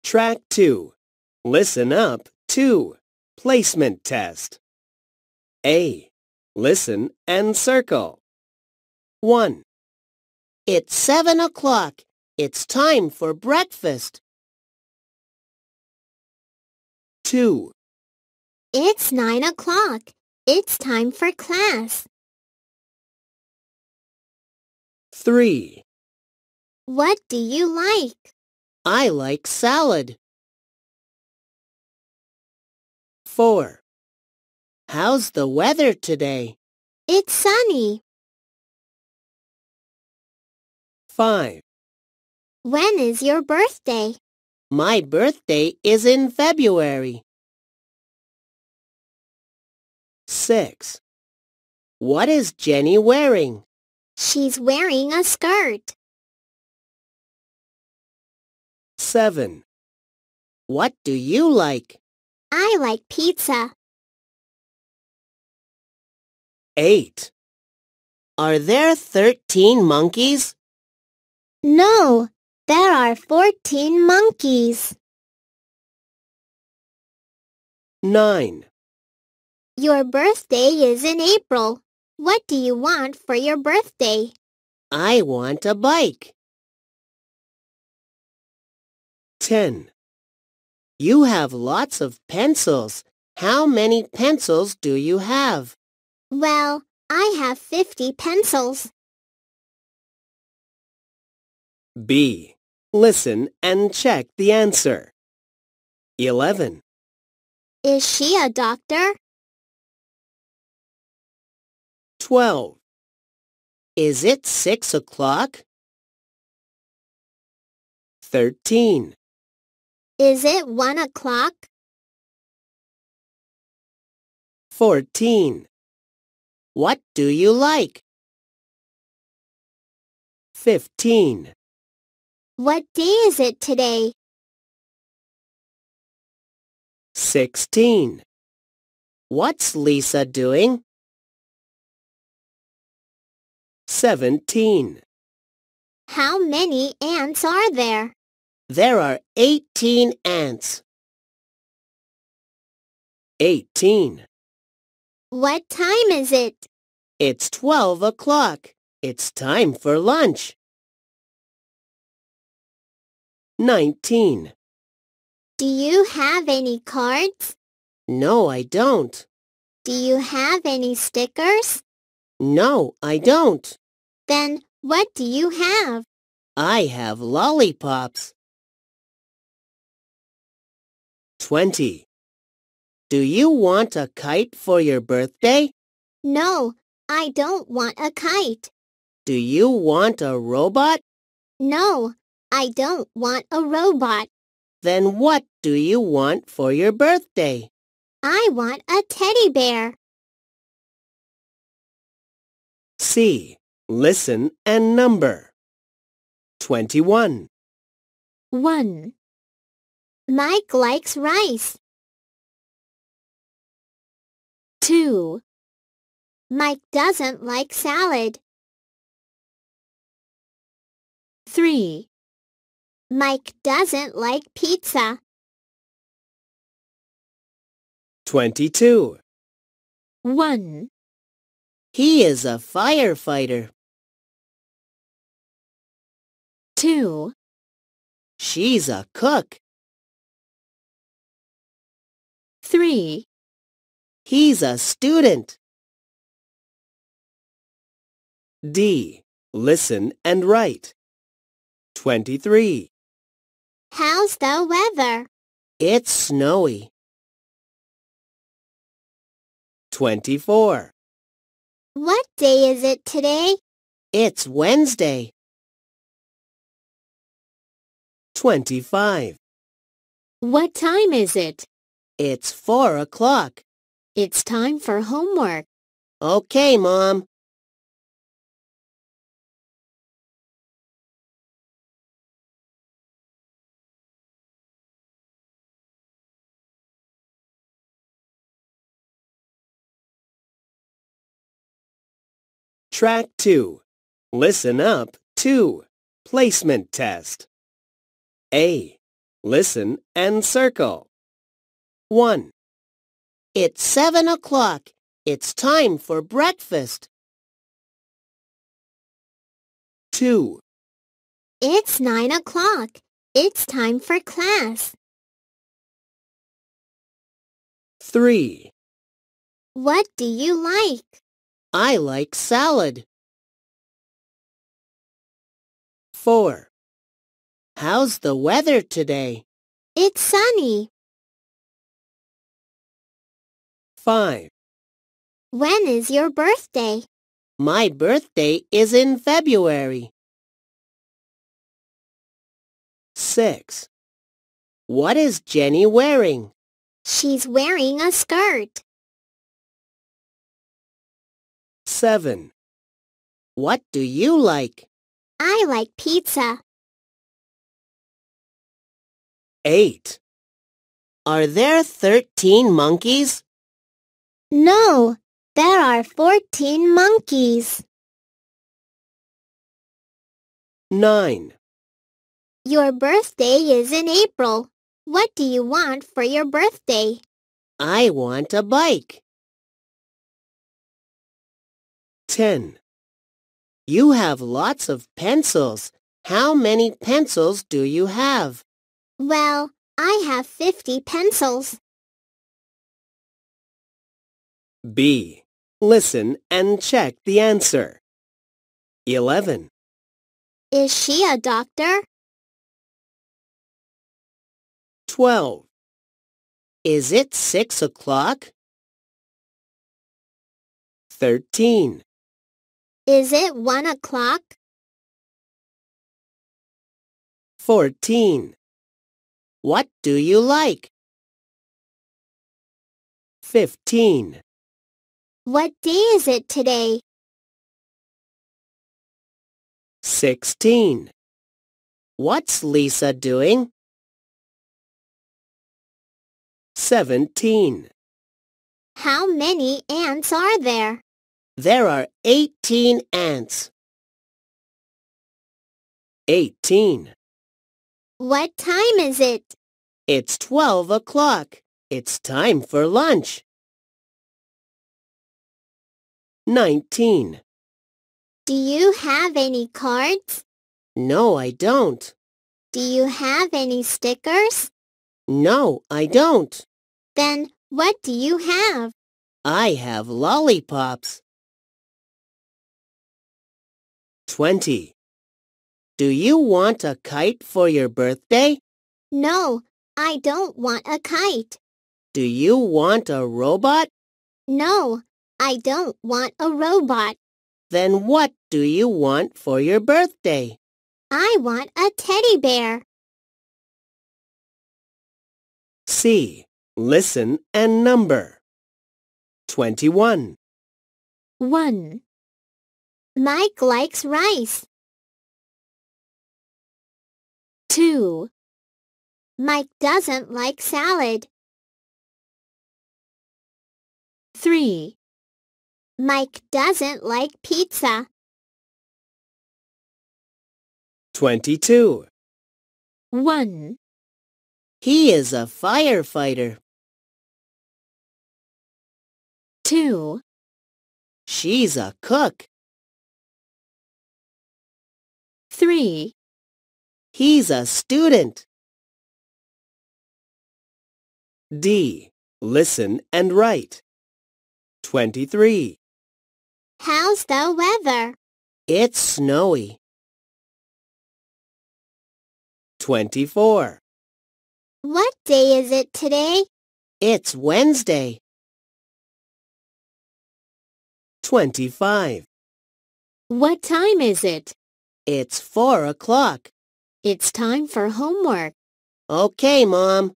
Track 2. Listen up 2. Placement test. A. Listen and circle. 1. It's 7 o'clock. It's time for breakfast. 2. It's 9 o'clock. It's time for class. 3. What do you like? I like salad. 4. How's the weather today? It's sunny. 5. When is your birthday? My birthday is in February. 6. What is Jenny wearing? She's wearing a skirt. 7. What do you like? I like pizza. 8. Are there 13 monkeys? No, there are 14 monkeys. 9. Your birthday is in April. What do you want for your birthday? I want a bike. 10. You have lots of pencils. How many pencils do you have? Well, I have 50 pencils. B. Listen and check the answer. 11. Is she a doctor? 12. Is it 6 o'clock? 13. Is it 1 o'clock? 14. What do you like? 15. What day is it today? 16. What's Lisa doing? 17. How many ants are there? There are 18 ants. 18. What time is it? It's 12 o'clock. It's time for lunch. 19. Do you have any cards? No, I don't. Do you have any stickers? No, I don't. Then what do you have? I have lollipops. 20. Do you want a kite for your birthday? No, I don't want a kite. Do you want a robot? No, I don't want a robot. Then what do you want for your birthday? I want a teddy bear. C. Listen and number. 21. 1. Mike likes rice. 2. Mike doesn't like salad. 3. Mike doesn't like pizza. 22. 1. He is a firefighter. 2. She's a cook. 3. He's a student. D. Listen and write. 23. How's the weather? It's snowy. 24. What day is it today? It's Wednesday. 25. What time is it? It's 4 o'clock. It's time for homework. Okay, Mom. Track 2. Listen up 2. Placement test. A. listen, and circle. 1, It's 7 o'clock. It's time for breakfast. 2, It's 9 o'clock. It's time for class. 3, What do you like? I like salad. 4, How's the weather today? It's sunny. 5, When is your birthday? My birthday is in February. 6, What is Jenny wearing? She's wearing a skirt. 7, What do you like? I like pizza. 8, Are there 13 monkeys? No, there are 14 monkeys. 9, Your birthday is in April. What do you want for your birthday? I want a bike. 10, You have lots of pencils. How many pencils do you have? Well, I have 50 pencils. B. Listen and check the answer. 11, Is she a doctor? 12, Is it 6 o'clock? 13, Is it 1 o'clock? 14, What do you like? 15, What day is it today? 16, What's Lisa doing? 17, How many ants are there? There are 18 ants. 18, What time is it? It's 12 o'clock. It's time for lunch. 19, Do you have any cards? No, I don't. Do you have any stickers? No, I don't. Then what do you have? I have lollipops. 20, Do you want a kite for your birthday? No, I don't want a kite. Do you want a robot? No, I don't want a robot. Then what do you want for your birthday? I want a teddy bear. C. Listen and number. 21, 1. Mike likes rice. 2. Mike doesn't like salad. 3. Mike doesn't like pizza. 22, 1. He is a firefighter. 2. She's a cook. 3. He's a student. D. Listen and write. 23, How's the weather? It's snowy. 24, What day is it today? It's Wednesday. 25, What time is it? It's 4 o'clock. It's time for homework. Okay, Mom.